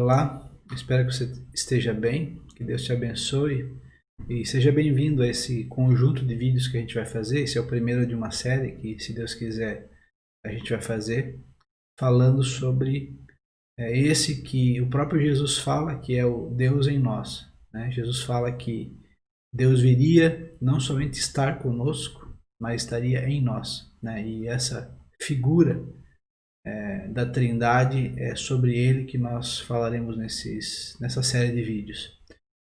Olá, espero que você esteja bem, que Deus te abençoe e seja bem-vindo a esse conjunto de vídeos que a gente vai fazer. Esse é o primeiro de uma série que, se Deus quiser, a gente vai fazer, falando sobre esse que o próprio Jesus fala, que é o Deus em nós, né? Jesus fala que Deus viria não somente estar conosco, mas estaria em nós, né? E essa figura da Trindade, é sobre ele que nós falaremos nessa série de vídeos.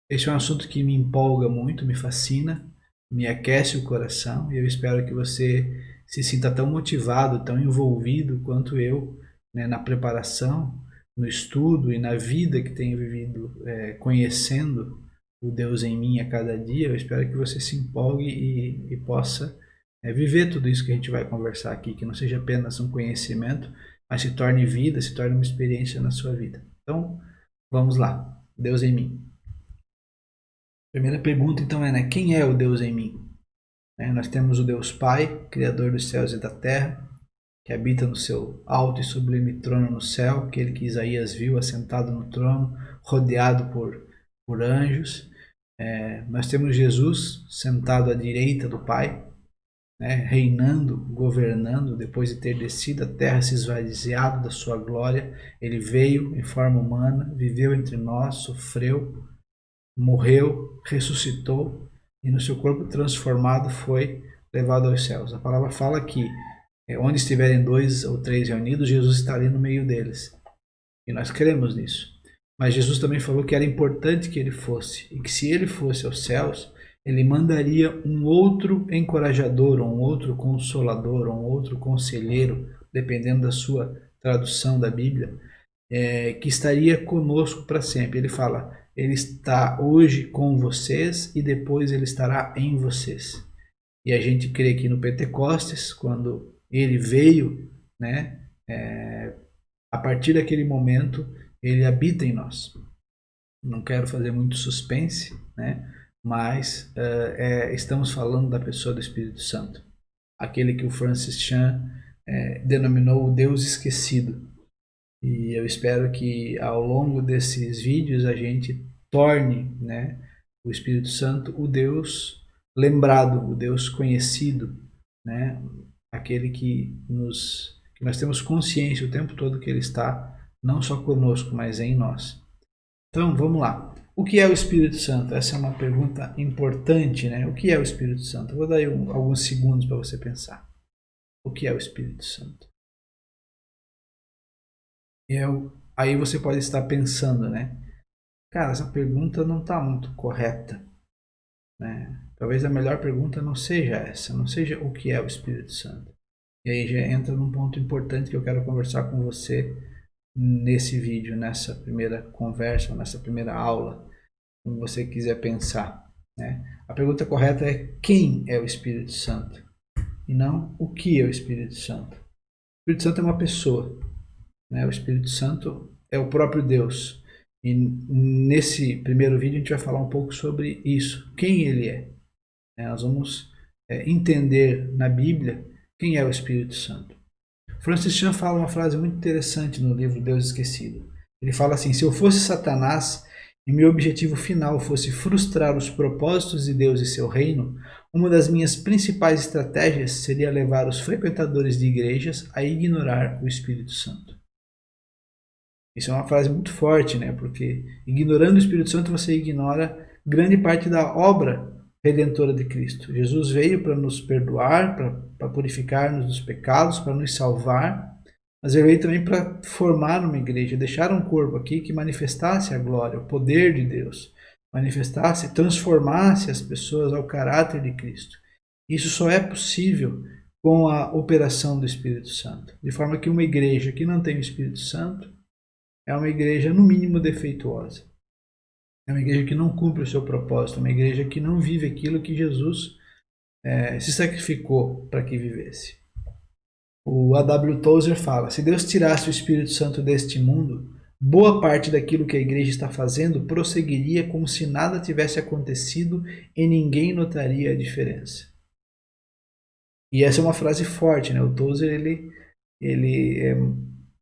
Este é um assunto que me empolga muito, me fascina, me aquece o coração e eu espero que você se sinta tão motivado, tão envolvido quanto eu, né, na preparação, no estudo e na vida que tenho vivido, conhecendo o Deus em mim a cada dia. Eu espero que você se empolgue e possa viver tudo isso que a gente vai conversar aqui, que não seja apenas um conhecimento, mas se torne vida, se torne uma experiência na sua vida. Então, vamos lá. Deus em mim. Primeira pergunta, então, é, né, quem é o Deus em mim? Nós temos o Deus Pai, Criador dos céus e da terra, que habita no seu alto e sublime trono no céu, aquele que Isaías viu assentado no trono, rodeado por anjos. Nós temos Jesus sentado à direita do Pai, né, reinando, governando, depois de ter descido a terra, se esvaziado da sua glória. Ele veio em forma humana, viveu entre nós, sofreu, morreu, ressuscitou e no seu corpo transformado foi levado aos céus. A palavra fala que onde estiverem dois ou três reunidos, Jesus está ali no meio deles. E nós cremos nisso. Mas Jesus também falou que era importante que ele fosse, e que se ele fosse aos céus, ele mandaria um outro encorajador, ou um outro consolador, ou um outro conselheiro, dependendo da sua tradução da Bíblia, que estaria conosco para sempre. Ele fala, ele está hoje com vocês e depois ele estará em vocês. E a gente crê que no Pentecostes, quando ele veio, né, a partir daquele momento, ele habita em nós. Não quero fazer muito suspense, né, mas estamos falando da pessoa do Espírito Santo. Aquele que o Francis Chan denominou o Deus esquecido. E eu espero que ao longo desses vídeos a gente torne, né, o Espírito Santo o Deus lembrado, o Deus conhecido, né, aquele que nós temos consciência o tempo todo que ele está não só conosco, mas em nós. Então vamos lá. O que é o Espírito Santo? Essa é uma pergunta importante, né? O que é o Espírito Santo? Eu vou dar aí alguns segundos para você pensar. O que é o Espírito Santo? Aí você pode estar pensando, né? Cara, essa pergunta não está muito correta, né? Talvez a melhor pergunta não seja essa, não seja o que é o Espírito Santo. E aí já entra num ponto importante que eu quero conversar com você nesse vídeo, nessa primeira conversa, nessa primeira aula, como você quiser pensar, né? A pergunta correta é quem é o Espírito Santo e não o que é o Espírito Santo. O Espírito Santo é uma pessoa, né? O Espírito Santo é o próprio Deus. E nesse primeiro vídeo a gente vai falar um pouco sobre isso, quem ele é. Nós vamos entender na Bíblia quem é o Espírito Santo. Francis Chan fala uma frase muito interessante no livro Deus Esquecido. Ele fala assim, se eu fosse Satanás e meu objetivo final fosse frustrar os propósitos de Deus e seu reino, uma das minhas principais estratégias seria levar os frequentadores de igrejas a ignorar o Espírito Santo. Isso é uma frase muito forte, né? Porque ignorando o Espírito Santo você ignora grande parte da obra redentora de Cristo. Jesus veio para nos perdoar, para purificar-nos dos pecados, para nos salvar, mas ele veio também para formar uma igreja, deixar um corpo aqui que manifestasse a glória, o poder de Deus, manifestasse, transformasse as pessoas ao caráter de Cristo. Isso só é possível com a operação do Espírito Santo. De forma que uma igreja que não tem o Espírito Santo é uma igreja, no mínimo, defeituosa. É uma igreja que não cumpre o seu propósito, é uma igreja que não vive aquilo que Jesus se sacrificou para que vivesse. O A.W. Tozer fala, se Deus tirasse o Espírito Santo deste mundo, boa parte daquilo que a igreja está fazendo prosseguiria como se nada tivesse acontecido e ninguém notaria a diferença. E essa é uma frase forte, né? O Tozer ele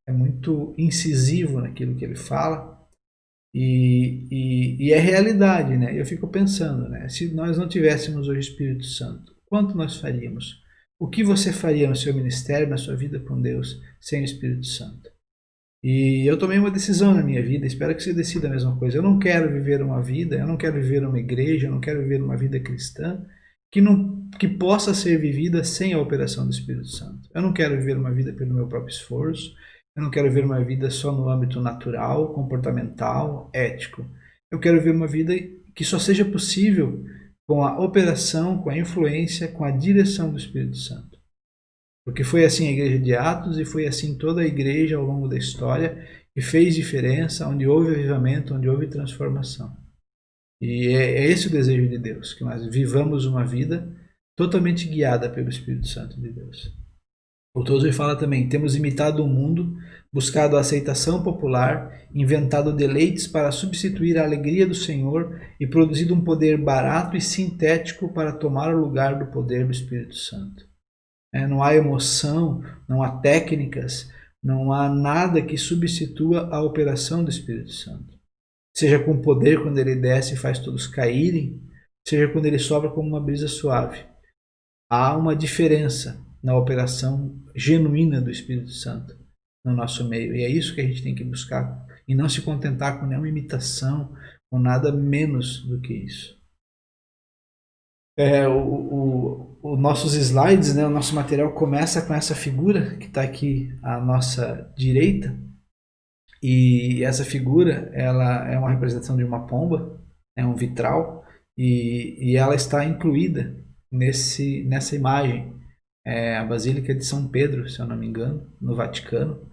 é muito incisivo naquilo que ele fala, E é realidade, né? Eu fico pensando, né? Se nós não tivéssemos o Espírito Santo, quanto nós faríamos? O que você faria no seu ministério, na sua vida com Deus, sem o Espírito Santo? E eu tomei uma decisão na minha vida, espero que você decida a mesma coisa. Eu não quero viver uma vida, eu não quero viver uma igreja, eu não quero viver uma vida cristã que possa ser vivida sem a operação do Espírito Santo. Eu não quero viver uma vida pelo meu próprio esforço, eu não quero viver uma vida só no âmbito natural, comportamental, ético. Eu quero viver uma vida que só seja possível com a operação, com a influência, com a direção do Espírito Santo. Porque foi assim a igreja de Atos e foi assim toda a igreja ao longo da história, que fez diferença, onde houve avivamento, onde houve transformação. E é esse o desejo de Deus, que nós vivamos uma vida totalmente guiada pelo Espírito Santo de Deus. O Tozer fala também, temos imitado o mundo, buscado a aceitação popular, inventado deleites para substituir a alegria do Senhor e produzido um poder barato e sintético para tomar o lugar do poder do Espírito Santo. Não há emoção, não há técnicas, não há nada que substitua a operação do Espírito Santo. Seja com poder quando ele desce e faz todos caírem, seja quando ele sobra como uma brisa suave. Há uma diferença na operação genuína do Espírito Santo no nosso meio. E é isso que a gente tem que buscar. E não se contentar com nenhuma imitação, com nada menos do que isso. Os nossos slides, né, o nosso material começa com essa figura que está aqui à nossa direita. E essa figura ela é uma representação de uma pomba, é um vitral, e ela está incluída nessa imagem. É a Basílica de São Pedro, se eu não me engano, no Vaticano.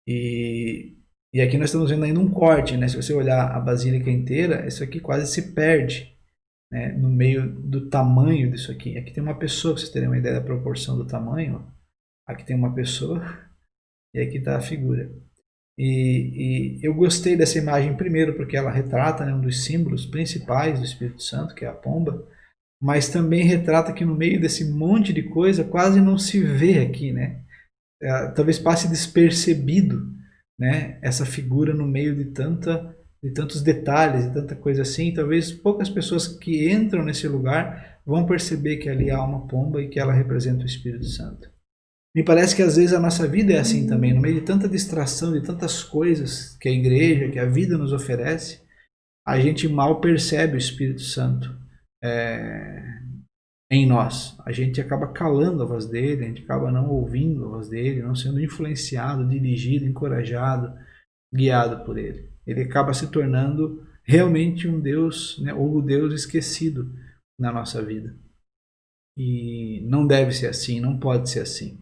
E aqui nós estamos vendo ainda um corte, né? Se você olhar a Basílica inteira, isso aqui quase se perde, né, no meio do tamanho disso aqui. Aqui tem uma pessoa, para vocês terem uma ideia da proporção do tamanho. Aqui tem uma pessoa e aqui está a figura. E eu gostei dessa imagem primeiro porque ela retrata, né, um dos símbolos principais do Espírito Santo, que é a pomba, mas também retrata que no meio desse monte de coisa quase não se vê aqui, né? Talvez passe despercebido, né, essa figura no meio de tantos detalhes, de tanta coisa assim. Talvez poucas pessoas que entram nesse lugar vão perceber que ali há uma pomba e que ela representa o Espírito Santo. Me parece que às vezes a nossa vida é assim também, no meio de tanta distração, de tantas coisas que a igreja, que a vida nos oferece, a gente mal percebe o Espírito Santo em nós. A gente acaba calando a voz dele, a gente acaba não ouvindo a voz dele, não sendo influenciado, dirigido, encorajado, guiado por ele. Ele acaba se tornando realmente um Deus, né, ou o Deus esquecido na nossa vida. E não deve ser assim, não pode ser assim.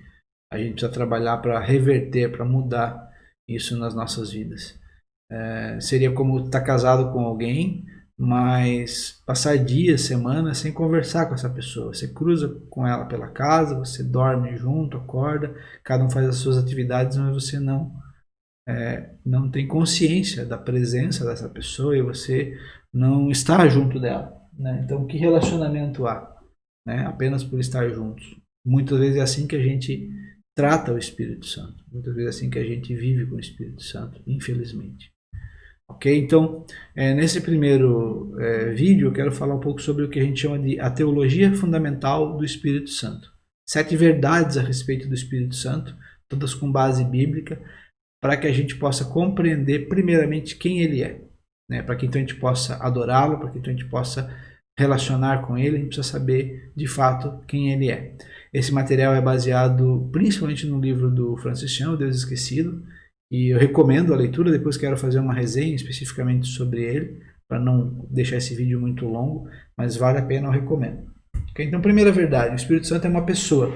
A gente precisa trabalhar para reverter, para mudar isso nas nossas vidas. Seria como estar casado com alguém, mas passar dias, semanas sem conversar com essa pessoa. Você cruza com ela pela casa, você dorme junto, acorda, cada um faz as suas atividades, mas você não tem consciência da presença dessa pessoa e você não está junto dela, né? Então, que relacionamento há, né, apenas por estar juntos? Muitas vezes é assim que a gente trata o Espírito Santo. Muitas vezes é assim que a gente vive com o Espírito Santo, infelizmente. Ok? Então, nesse primeiro vídeo eu quero falar um pouco sobre o que a gente chama de a teologia fundamental do Espírito Santo. 7 verdades a respeito do Espírito Santo, todas com base bíblica, para que a gente possa compreender primeiramente quem ele é, né? Para que então a gente possa adorá-lo, para que então a gente possa relacionar com ele, a gente precisa saber de fato quem ele é. Esse material é baseado principalmente no livro do Francis Chan, O Deus Esquecido, e eu recomendo a leitura. Depois quero fazer uma resenha especificamente sobre ele, para não deixar esse vídeo muito longo, mas vale a pena, eu recomendo. Okay? Então, primeira verdade, o Espírito Santo é uma pessoa.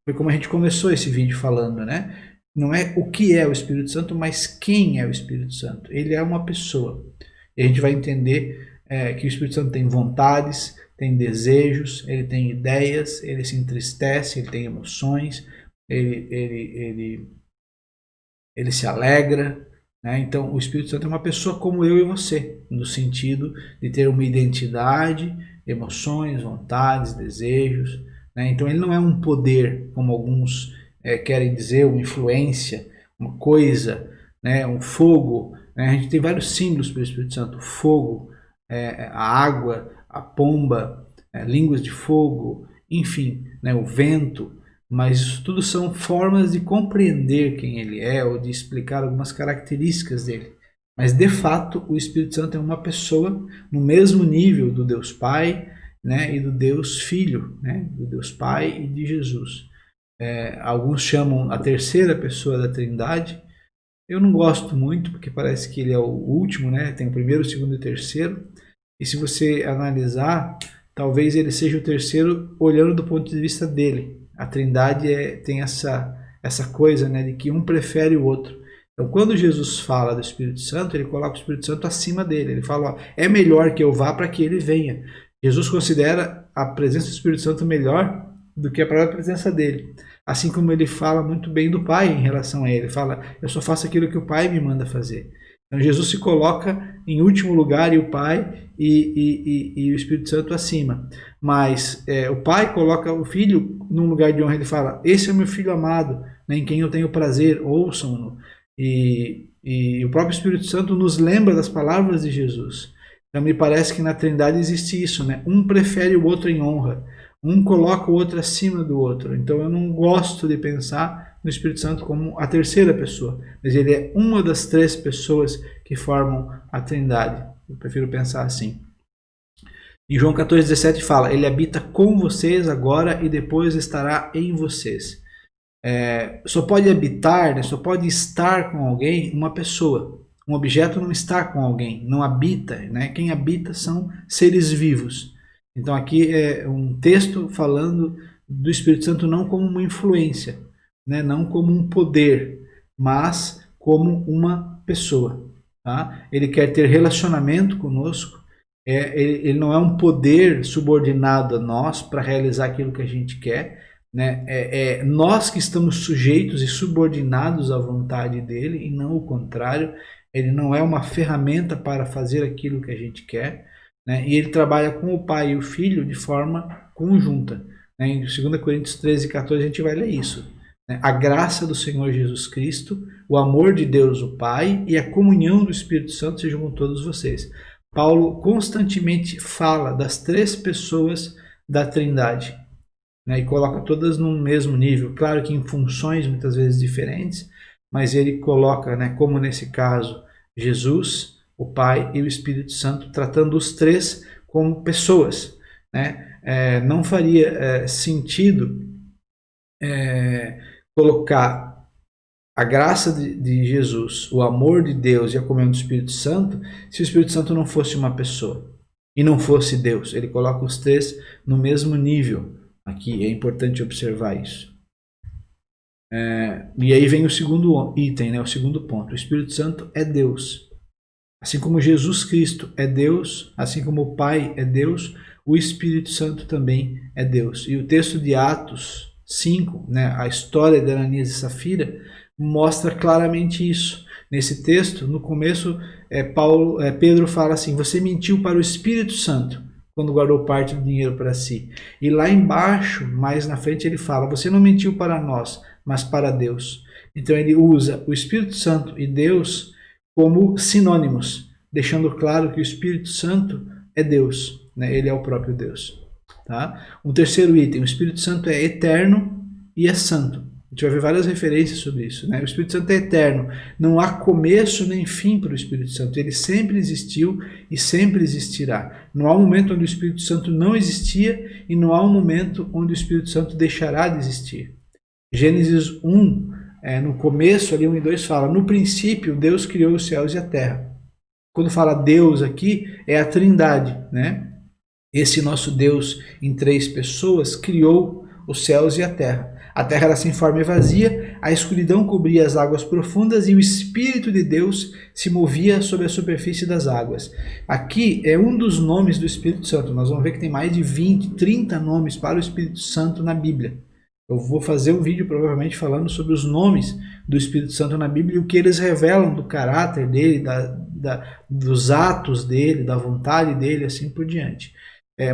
Foi como a gente começou esse vídeo falando, né? Não é o que é o Espírito Santo, mas quem é o Espírito Santo. Ele é uma pessoa. E a gente vai entender que o Espírito Santo tem vontades, tem desejos, ele tem ideias, ele se entristece, ele tem emoções, ele se alegra, né? Então o Espírito Santo é uma pessoa como eu e você, no sentido de ter uma identidade, emoções, vontades, desejos, né? Então ele não é um poder, como alguns querem dizer, uma influência, uma coisa, né, um fogo, né, a gente tem vários símbolos para o Espírito Santo, o fogo, a água, a pomba, línguas de fogo, enfim, né, o vento, mas isso tudo são formas de compreender quem ele é ou de explicar algumas características dele. Mas de fato o Espírito Santo é uma pessoa no mesmo nível do Deus Pai, né, e do Deus Filho, né, do Deus Pai e de Jesus. Alguns chamam a terceira pessoa da Trindade. Eu não gosto muito porque parece que ele é o último, né? Tem o primeiro, o segundo e o terceiro. E se você analisar, talvez ele seja o terceiro olhando do ponto de vista dele. A Trindade tem essa coisa, né, de que um prefere o outro. Então, quando Jesus fala do Espírito Santo, ele coloca o Espírito Santo acima dele. Ele fala, ó, é melhor que eu vá para que ele venha. Jesus considera a presença do Espírito Santo melhor do que a própria presença dele. Assim como ele fala muito bem do Pai em relação a ele. Ele fala, eu só faço aquilo que o Pai me manda fazer. Então Jesus se coloca em último lugar e o Pai e o Espírito Santo acima. Mas o Pai coloca o Filho num lugar de honra. Ele fala, esse é o meu Filho amado, né, em quem eu tenho prazer, ouçam-no. E o próprio Espírito Santo nos lembra das palavras de Jesus. Então me parece que na Trindade existe isso, né? Um prefere o outro em honra. Um coloca o outro acima do outro. Então eu não gosto de pensar no Espírito Santo como a terceira pessoa, mas ele é uma das três pessoas que formam a Trindade. Eu prefiro pensar assim. Em João 14,17 fala, ele habita com vocês agora e depois estará em vocês. Só pode habitar, né, só pode estar com alguém uma pessoa. Um objeto não está com alguém, não habita, né? Quem habita são seres vivos. Então aqui é um texto falando do Espírito Santo não como uma influência, né? Não como um poder, mas como uma pessoa. Tá? Ele quer ter relacionamento conosco, ele não é um poder subordinado a nós para realizar aquilo que a gente quer, né? Nós que estamos sujeitos e subordinados à vontade dele e não o contrário. Ele não é uma ferramenta para fazer aquilo que a gente quer, né? E ele trabalha com o Pai e o Filho de forma conjunta, né? Em 2 Coríntios 13:14 a gente vai ler isso, né? A graça do Senhor Jesus Cristo, o amor de Deus o Pai e a comunhão do Espírito Santo sejam com todos vocês. Paulo constantemente fala das três pessoas da Trindade, né? E coloca todas no mesmo nível, claro que em funções muitas vezes diferentes, mas ele coloca, né, como nesse caso, Jesus, o Pai e o Espírito Santo, tratando os três como pessoas, né? Não faria sentido colocar a graça de Jesus, o amor de Deus e a comunhão do Espírito Santo, se o Espírito Santo não fosse uma pessoa e não fosse Deus. Ele coloca os três no mesmo nível. Aqui é importante observar isso. E aí vem o segundo item, né, o segundo ponto. O Espírito Santo é Deus. Assim como Jesus Cristo é Deus, assim como o Pai é Deus, o Espírito Santo também é Deus. E o texto de Atos 5, né, a história de Ananias e Safira, mostra claramente isso. Nesse texto, no começo, Pedro fala assim, você mentiu para o Espírito Santo quando guardou parte do dinheiro para si. E lá embaixo, mais na frente, ele fala, você não mentiu para nós, mas para Deus. Então ele usa o Espírito Santo e Deus como sinônimos, deixando claro que o Espírito Santo é Deus, né? Ele é o próprio Deus. Tá? Um terceiro item, o Espírito Santo é eterno e é santo. A gente vai ver várias referências sobre isso, né? O Espírito Santo é eterno, não há começo nem fim para o Espírito Santo, ele sempre existiu e sempre existirá. Não há um momento onde o Espírito Santo não existia e não há um momento onde o Espírito Santo deixará de existir. Gênesis 1, no começo, ali 1 e 2, fala, no princípio Deus criou os céus e a terra. Quando fala Deus aqui, é a Trindade, né? Esse nosso Deus em três pessoas criou os céus e a terra. A terra era sem forma e vazia, a escuridão cobria as águas profundas e o Espírito de Deus se movia sobre a superfície das águas. Aqui é um dos nomes do Espírito Santo. Nós vamos ver que tem mais de 20, 30 nomes para o Espírito Santo na Bíblia. Eu vou fazer um vídeo provavelmente falando sobre os nomes do Espírito Santo na Bíblia e o que eles revelam do caráter dele, dos atos dele, da vontade dele, assim por diante.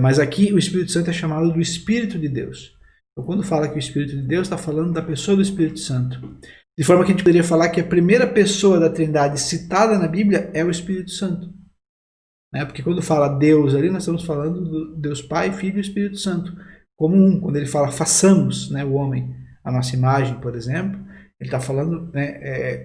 Mas aqui o Espírito Santo é chamado do Espírito de Deus. Então, quando fala que o Espírito de Deus, está falando da pessoa do Espírito Santo. De forma que a gente poderia falar que a primeira pessoa da Trindade citada na Bíblia é o Espírito Santo. Né? Porque quando fala Deus ali, nós estamos falando do Deus Pai, Filho e Espírito Santo. Como um, quando ele fala façamos, né, o homem a nossa imagem, por exemplo, ele está falando, né,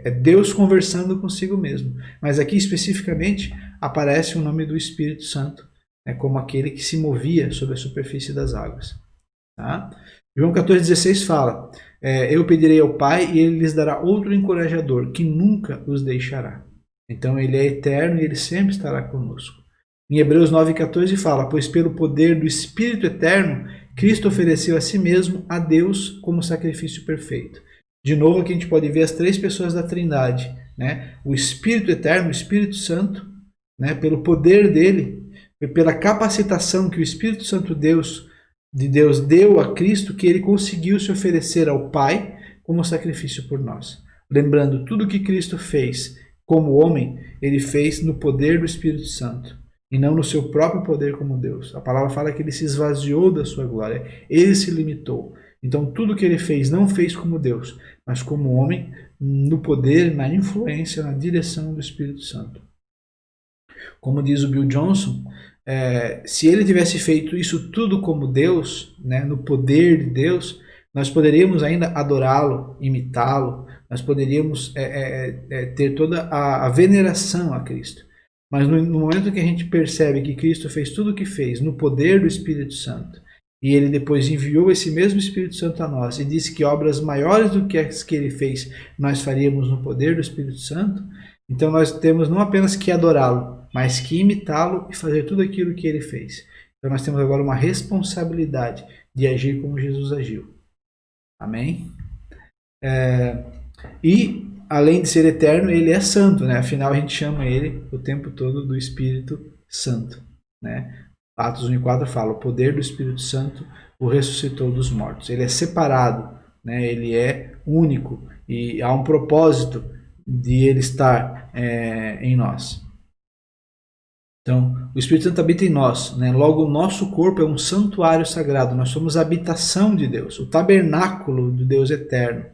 é Deus conversando consigo mesmo. Mas aqui especificamente aparece o nome do Espírito Santo, né, como aquele que se movia sobre a superfície das águas. Tá? João 14,16 fala, eu pedirei ao Pai e ele lhes dará outro encorajador, que nunca os deixará. Então ele é eterno e ele sempre estará conosco. Em Hebreus 9,14 fala, pois pelo poder do Espírito eterno, Cristo ofereceu a si mesmo a Deus como sacrifício perfeito. De novo aqui a gente pode ver as três pessoas da Trindade, né? O Espírito eterno, o Espírito Santo, né? Pelo poder dele, pela capacitação que o Espírito Santo de Deus deu a Cristo, que ele conseguiu se oferecer ao Pai como sacrifício por nós. Lembrando, tudo que Cristo fez como homem, ele fez no poder do Espírito Santo e não no seu próprio poder como Deus. A palavra fala que ele se esvaziou da sua glória, ele se limitou. Então tudo que ele fez, não fez como Deus, mas como homem, no poder, na influência, na direção do Espírito Santo. Como diz o Bill Johnson, se ele tivesse feito isso tudo como Deus, né, no poder de Deus, nós poderíamos ainda adorá-lo, imitá-lo, nós poderíamos ter toda a veneração a Cristo. Mas no momento que a gente percebe que Cristo fez tudo o que fez no poder do Espírito Santo, e ele depois enviou esse mesmo Espírito Santo a nós e disse que obras maiores do que as que ele fez nós faríamos no poder do Espírito Santo, então nós temos não apenas que adorá-lo, mas que imitá-lo e fazer tudo aquilo que ele fez. Então nós temos agora uma responsabilidade de agir como Jesus agiu. Amém? E além de ser eterno, ele é santo, né? Afinal a gente chama ele o tempo todo do Espírito Santo, né? Atos 1:4 fala, o poder do Espírito Santo o ressuscitou dos mortos. Ele é separado, né? Ele é único e há um propósito de ele estar em nós. Então, o Espírito Santo habita em nós, né? Logo o nosso corpo é um santuário sagrado, nós somos a habitação de Deus, o tabernáculo do Deus eterno.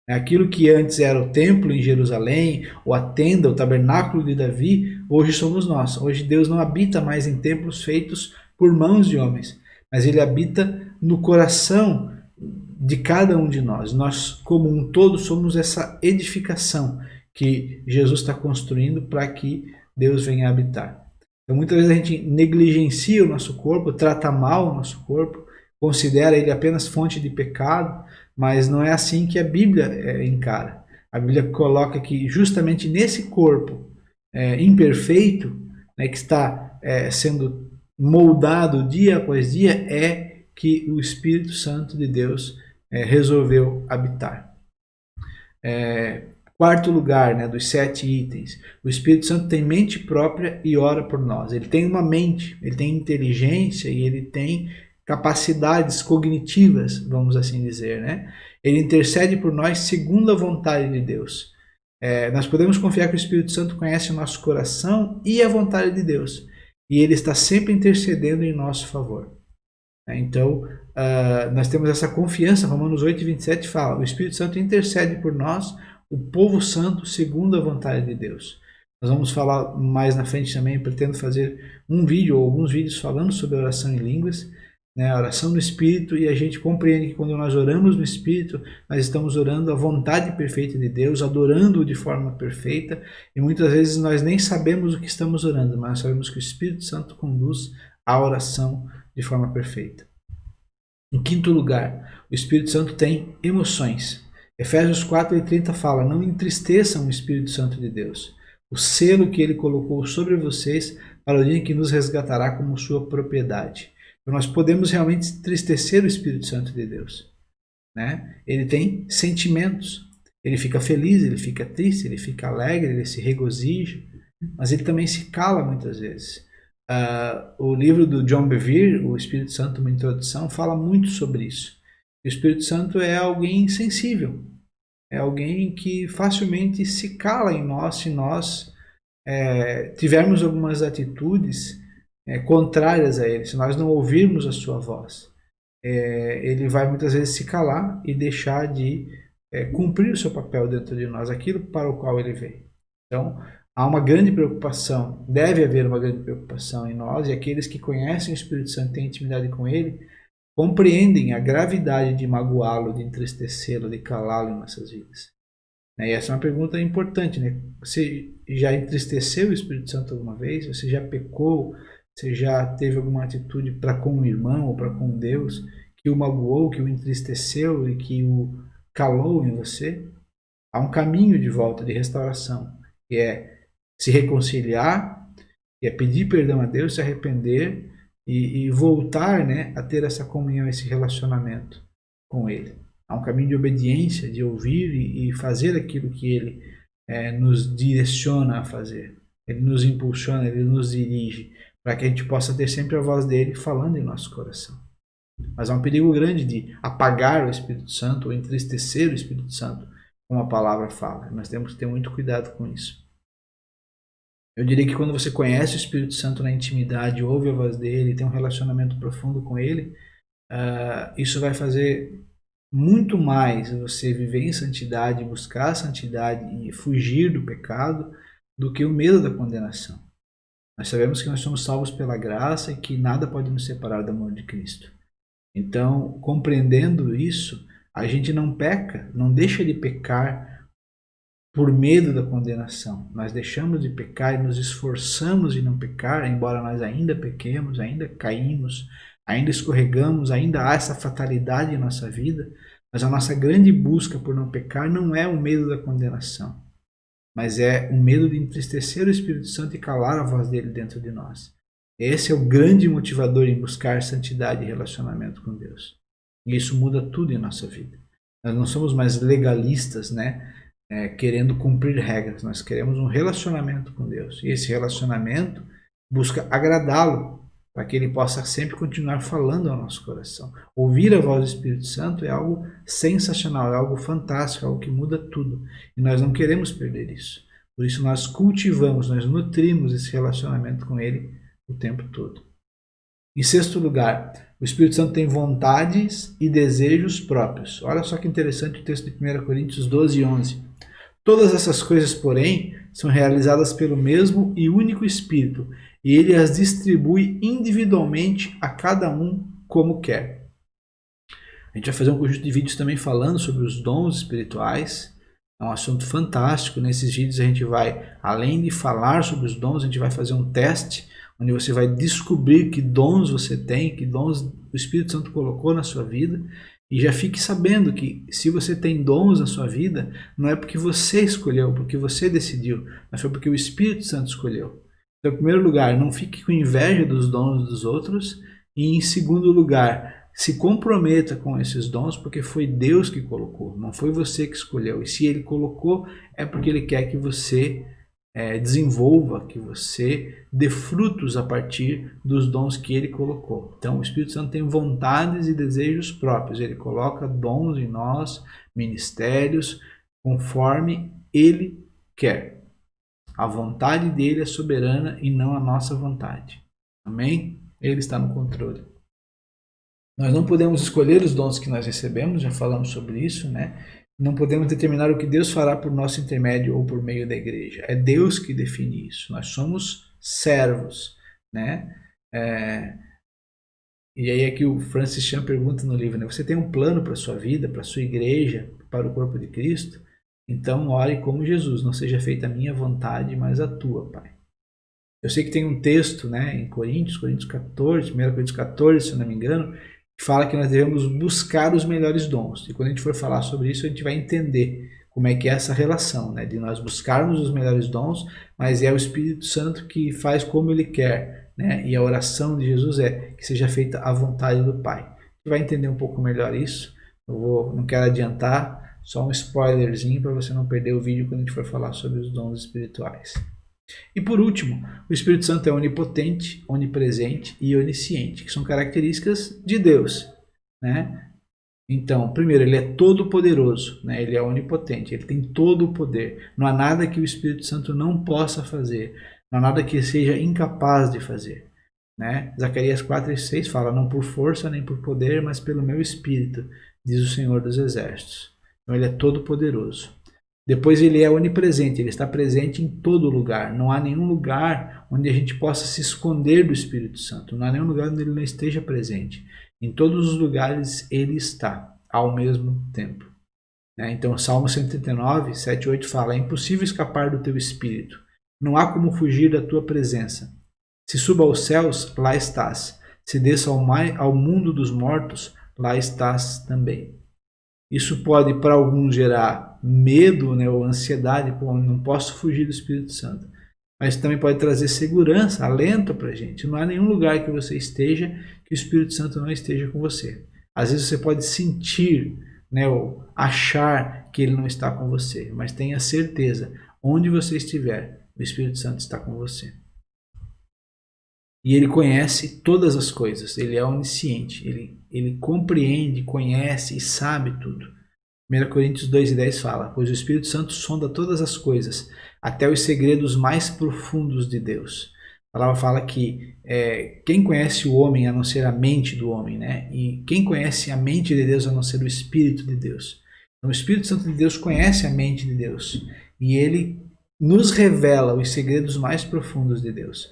Aquilo que antes era o templo em Jerusalém, ou a tenda, o tabernáculo de Davi, hoje somos nós. Hoje Deus não habita mais em templos feitos por mãos de homens, mas ele habita no coração de cada um de nós. Nós, como um todo, somos essa edificação que Jesus está construindo para que Deus venha habitar. Então, muitas vezes a gente negligencia o nosso corpo, trata mal o nosso corpo, considera ele apenas fonte de pecado, mas não é assim que a Bíblia encara. A Bíblia coloca que justamente nesse corpo imperfeito, né, que está sendo moldado dia após dia, é que o Espírito Santo de Deus resolveu habitar. Quarto lugar, né, dos 7 itens, o Espírito Santo tem mente própria e ora por nós. Ele tem uma mente, ele tem inteligência e ele tem capacidades cognitivas, vamos assim dizer, né? Ele intercede por nós segundo a vontade de Deus. Nós podemos confiar que o Espírito Santo conhece o nosso coração e a vontade de Deus. E ele está sempre intercedendo em nosso favor. Então, nós temos essa confiança. Romanos 8:27 fala, o Espírito Santo intercede por nós, o povo santo, segundo a vontade de Deus. Nós vamos falar mais na frente também, pretendo fazer um vídeo ou alguns vídeos falando sobre a oração em línguas, né, a oração no Espírito, e a gente compreende que quando nós oramos no Espírito, nós estamos orando a vontade perfeita de Deus, adorando-o de forma perfeita, e muitas vezes nós nem sabemos o que estamos orando, mas sabemos que o Espírito Santo conduz a oração de forma perfeita. Em quinto lugar, o Espírito Santo tem emoções. Efésios 4:30 fala, não entristeçam o Espírito Santo de Deus, o selo que ele colocou sobre vocês para o dia em que nos resgatará como sua propriedade. Então nós podemos realmente entristecer o Espírito Santo de Deus, né? Ele tem sentimentos, ele fica feliz, ele fica triste, ele fica alegre, ele se regozija, mas ele também se cala muitas vezes. O livro do John Bevere, O Espírito Santo, uma introdução, fala muito sobre isso. O Espírito Santo é alguém sensível, é alguém que facilmente se cala em nós se nós tivermos algumas atitudes contrárias a ele, se nós não ouvirmos a sua voz. Ele vai muitas vezes se calar e deixar de cumprir o seu papel dentro de nós, aquilo para o qual ele veio. Então, há uma grande preocupação, deve haver uma grande preocupação em nós, e aqueles que conhecem o Espírito Santo, têm intimidade com ele, compreendem a gravidade de magoá-lo, de entristecê-lo, de calá-lo em nossas vidas. E essa é uma pergunta importante, né? Você já entristeceu o Espírito Santo alguma vez? Você já pecou? Você já teve alguma atitude para com o irmão ou para com Deus que o magoou, que o entristeceu e que o calou em você? Há um caminho de volta, de restauração, que é se reconciliar, que é pedir perdão a Deus, se arrepender e voltar, né, a ter essa comunhão, esse relacionamento com Ele. Há um caminho de obediência, de ouvir e fazer aquilo que Ele nos direciona a fazer. Ele nos impulsiona, Ele nos dirige, para que a gente possa ter sempre a voz dele falando em nosso coração. Mas há um perigo grande de apagar o Espírito Santo ou entristecer o Espírito Santo, como a palavra fala. Nós temos que ter muito cuidado com isso. Eu diria que quando você conhece o Espírito Santo na intimidade, ouve a voz dele, tem um relacionamento profundo com ele, isso vai fazer muito mais você viver em santidade, buscar a santidade e fugir do pecado, do que o medo da condenação. Nós sabemos que nós somos salvos pela graça e que nada pode nos separar do amor de Cristo. Então, compreendendo isso, a gente não peca, não deixa de pecar por medo da condenação. Nós deixamos de pecar e nos esforçamos em não pecar, embora nós ainda pequemos, ainda caímos, ainda escorregamos, ainda há essa fatalidade em nossa vida, mas a nossa grande busca por não pecar não é o medo da condenação, mas é o medo de entristecer o Espírito Santo e calar a voz dele dentro de nós. Esse é o grande motivador em buscar santidade e relacionamento com Deus. E isso muda tudo em nossa vida. Nós não somos mais legalistas, né? Querendo cumprir regras. Nós queremos um relacionamento com Deus. E esse relacionamento busca agradá-lo, para que ele possa sempre continuar falando ao nosso coração. Ouvir a voz do Espírito Santo é algo sensacional, é algo fantástico, é algo que muda tudo. E nós não queremos perder isso. Por isso nós cultivamos, nós nutrimos esse relacionamento com ele o tempo todo. Em sexto lugar, o Espírito Santo tem vontades e desejos próprios. Olha só que interessante o texto de 1 Coríntios 12, 11. Todas essas coisas, porém, são realizadas pelo mesmo e único Espírito, e ele as distribui individualmente a cada um como quer. A gente vai fazer um conjunto de vídeos também falando sobre os dons espirituais. É um assunto fantástico. Nesses vídeos a gente vai, além de falar sobre os dons, a gente vai fazer um teste, onde você vai descobrir que dons você tem, que dons o Espírito Santo colocou na sua vida. E já fique sabendo que se você tem dons na sua vida, não é porque você escolheu, porque você decidiu, mas foi porque o Espírito Santo escolheu. Então, em primeiro lugar, não fique com inveja dos dons dos outros. E em segundo lugar, se comprometa com esses dons, porque foi Deus que colocou, não foi você que escolheu. E se Ele colocou, é porque Ele quer que você desenvolva, que você dê frutos a partir dos dons que Ele colocou. Então, o Espírito Santo tem vontades e desejos próprios. Ele coloca dons em nós, ministérios, conforme Ele quer. A vontade dele é soberana e não a nossa vontade. Amém? Ele está no controle. Nós não podemos escolher os dons que nós recebemos, já falamos sobre isso, né? Não podemos determinar o que Deus fará por nosso intermédio ou por meio da igreja. É Deus que define isso. Nós somos servos, né? E aí é que o Francis Chan pergunta no livro, né? Você tem um plano para a sua vida, para a sua igreja, para o corpo de Cristo? Então ore como Jesus, não seja feita a minha vontade, mas a tua, Pai. Eu sei que tem um texto, né, em Coríntios 14, 1 Coríntios 14, se eu não me engano, que fala que nós devemos buscar os melhores dons. E quando a gente for falar sobre isso, a gente vai entender como é que é essa relação, né, de nós buscarmos os melhores dons, mas é o Espírito Santo que faz como Ele quer, né, e a oração de Jesus é que seja feita a vontade do Pai. A gente vai entender um pouco melhor isso. Não quero adiantar, só um spoilerzinho para você não perder o vídeo quando a gente for falar sobre os dons espirituais. E por último, o Espírito Santo é onipotente, onipresente e onisciente, que são características de Deus, né? Então, primeiro, ele é todo poderoso, né? Ele é onipotente, ele tem todo o poder. Não há nada que o Espírito Santo não possa fazer, não há nada que seja incapaz de fazer, né? Zacarias 4:6 fala, não por força nem por poder, mas pelo meu Espírito, diz o Senhor dos Exércitos. Então ele é todo poderoso. Depois ele é onipresente, ele está presente em todo lugar. Não há nenhum lugar onde a gente possa se esconder do Espírito Santo. Não há nenhum lugar onde ele não esteja presente. Em todos os lugares ele está, ao mesmo tempo. Então, o Salmo 139, 7 e 8 fala: é impossível escapar do teu Espírito. Não há como fugir da tua presença. Se suba aos céus, lá estás. Se desça ao mundo dos mortos, lá estás também. Isso pode, para alguns, gerar medo, ou ansiedade. Pô, não posso fugir do Espírito Santo. Mas também pode trazer segurança, alento para a gente. Não há nenhum lugar que você esteja que o Espírito Santo não esteja com você. Às vezes você pode sentir, ou achar que ele não está com você. Mas tenha certeza, onde você estiver, o Espírito Santo está com você. E ele conhece todas as coisas, ele é onisciente, ele compreende, conhece e sabe tudo. 1 Coríntios 2:10 fala: pois o Espírito Santo sonda todas as coisas, até os segredos mais profundos de Deus. A palavra fala que quem conhece o homem a não ser a mente do homem, e quem conhece a mente de Deus a não ser o Espírito de Deus. Então o Espírito Santo de Deus conhece a mente de Deus e ele nos revela os segredos mais profundos de Deus.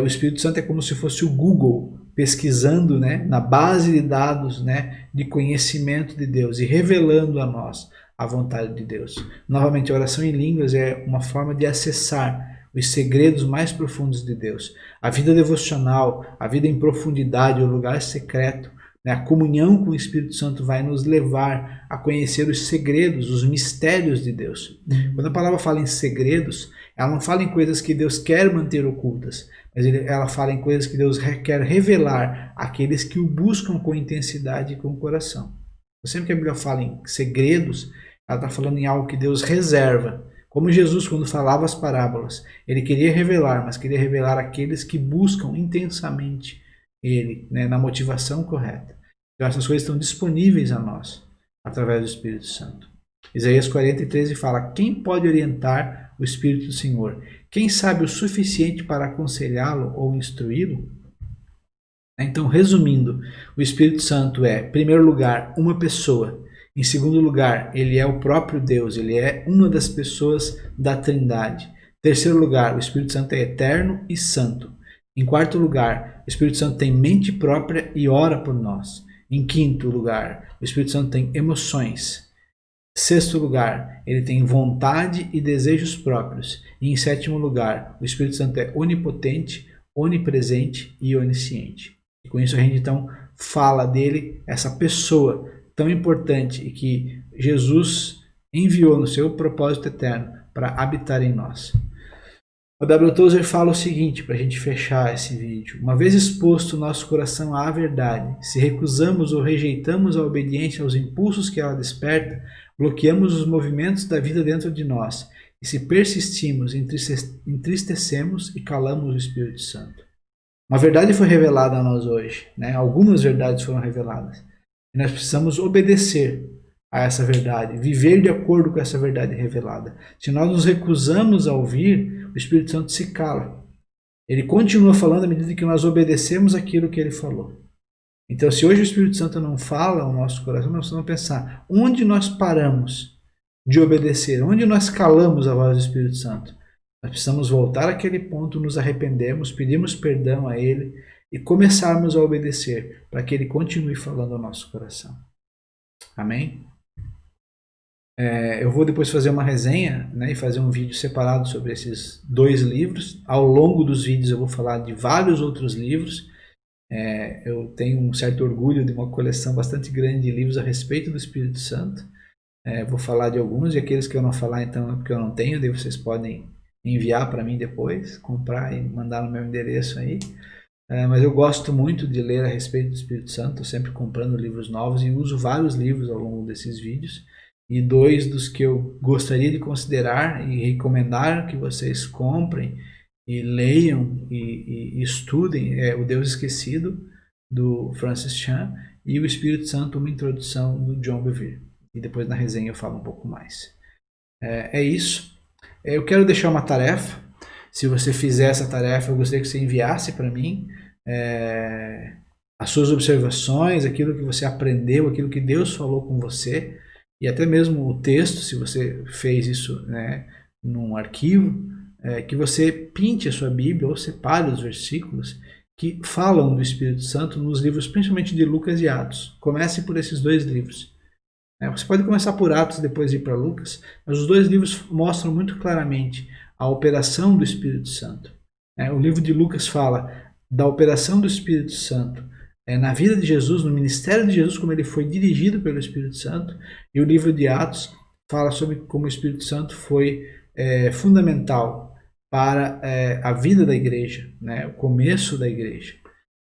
O Espírito Santo é como se fosse o Google pesquisando, na base de dados, de conhecimento de Deus e revelando a nós a vontade de Deus. Novamente, a oração em línguas é uma forma de acessar os segredos mais profundos de Deus. A vida devocional, a vida em profundidade, o lugar secreto, a comunhão com o Espírito Santo vai nos levar a conhecer os segredos, os mistérios de Deus. Quando a palavra fala em segredos, ela não fala em coisas que Deus quer manter ocultas, mas ela fala em coisas que Deus quer revelar àqueles que o buscam com intensidade e com o coração. Sempre que a Bíblia fala em segredos, ela está falando em algo que Deus reserva. Como Jesus, quando falava as parábolas, ele queria revelar, mas queria revelar àqueles que buscam intensamente ele, na motivação correta. Então essas coisas estão disponíveis a nós, através do Espírito Santo. Isaías 40:13 fala: quem pode orientar o Espírito do Senhor? Quem sabe o suficiente para aconselhá-lo ou instruí-lo? Então, resumindo, o Espírito Santo é, em primeiro lugar, uma pessoa. Em segundo lugar, ele é o próprio Deus, ele é uma das pessoas da Trindade. Em terceiro lugar, o Espírito Santo é eterno e santo. Em quarto lugar, o Espírito Santo tem mente própria e ora por nós. Em quinto lugar, o Espírito Santo tem emoções. Sexto lugar, ele tem vontade e desejos próprios. E em sétimo lugar, o Espírito Santo é onipotente, onipresente e onisciente. E com isso a gente então fala dele, essa pessoa tão importante e que Jesus enviou no seu propósito eterno para habitar em nós. O W. Tozer fala o seguinte, para a gente fechar esse vídeo: uma vez exposto o nosso coração à verdade, se recusamos ou rejeitamos a obediência aos impulsos que ela desperta, bloqueamos os movimentos da vida dentro de nós, e se persistimos, entristecemos e calamos o Espírito Santo. Uma verdade foi revelada a nós hoje, Algumas verdades foram reveladas. E nós precisamos obedecer a essa verdade, viver de acordo com essa verdade revelada. Se nós nos recusamos a ouvir, o Espírito Santo se cala. Ele continua falando à medida que nós obedecemos aquilo que ele falou. Então, se hoje o Espírito Santo não fala ao nosso coração, nós precisamos pensar onde nós paramos de obedecer, onde nós calamos a voz do Espírito Santo. Nós precisamos voltar àquele ponto, nos arrependemos, pedimos perdão a ele e começarmos a obedecer para que ele continue falando ao nosso coração. Amém? Eu vou depois fazer uma resenha, e fazer um vídeo separado sobre esses 2 livros. Ao longo dos vídeos eu vou falar de vários outros livros. Eu tenho um certo orgulho de uma coleção bastante grande de livros a respeito do Espírito Santo. Vou falar de alguns, e aqueles que eu não falar então é porque eu não tenho, daí vocês podem enviar para mim depois, comprar e mandar no meu endereço aí. Mas eu gosto muito de ler a respeito do Espírito Santo, sempre comprando livros novos, e uso vários livros ao longo desses vídeos. E 2 dos que eu gostaria de considerar e recomendar que vocês comprem e leiam e estudem é O Deus Esquecido, do Francis Chan, e O Espírito Santo, uma introdução, do John Bevere. E depois na resenha eu falo um pouco mais. É isso. Eu quero deixar uma tarefa. Se você fizer essa tarefa, eu gostaria que você enviasse para mim as suas observações, aquilo que você aprendeu, aquilo que Deus falou com você. e até mesmo o texto, se você fez isso, né, num arquivo, que você pinte a sua Bíblia ou separe os versículos que falam do Espírito Santo nos livros, principalmente de Lucas e Atos. Comece por esses dois livros. Você pode começar por Atos e depois ir para Lucas, mas os dois livros mostram muito claramente a operação do Espírito Santo. O livro de Lucas fala da operação do Espírito Santo na vida de Jesus, no ministério de Jesus, como ele foi dirigido pelo Espírito Santo, e o livro de Atos fala sobre como o Espírito Santo foi fundamental para a vida da igreja, o começo da igreja,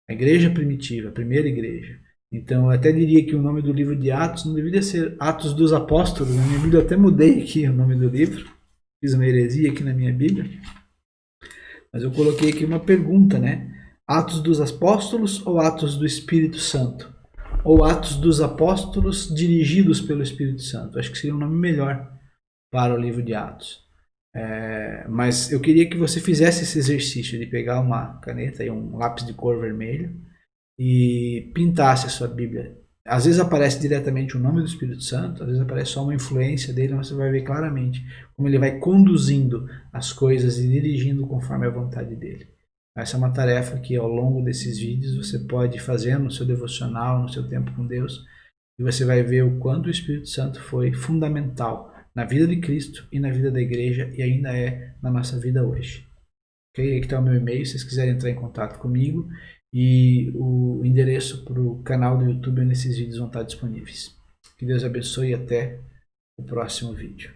a igreja primitiva, a primeira igreja. Então, eu até diria que o nome do livro de Atos não deveria ser Atos dos Apóstolos. Na minha Bíblia eu até mudei aqui o nome do livro. Fiz uma heresia aqui na minha Bíblia. Mas eu coloquei aqui uma pergunta, né? Atos dos Apóstolos ou Atos do Espírito Santo? Ou Atos dos Apóstolos dirigidos pelo Espírito Santo? Acho que seria um nome melhor para o livro de Atos. Mas eu queria que você fizesse esse exercício de pegar uma caneta e um lápis de cor vermelho e pintasse a sua Bíblia. Às vezes aparece diretamente o nome do Espírito Santo, às vezes aparece só uma influência dele, mas você vai ver claramente como ele vai conduzindo as coisas e dirigindo conforme a vontade dele. Essa é uma tarefa que ao longo desses vídeos você pode fazer no seu devocional, no seu tempo com Deus, e você vai ver o quanto o Espírito Santo foi fundamental na vida de Cristo e na vida da igreja e ainda é na nossa vida hoje. Ok? Aqui está o meu e-mail, se vocês quiserem entrar em contato comigo. E o endereço para o canal do YouTube nesses vídeos vão estar disponíveis. Que Deus abençoe e até o próximo vídeo.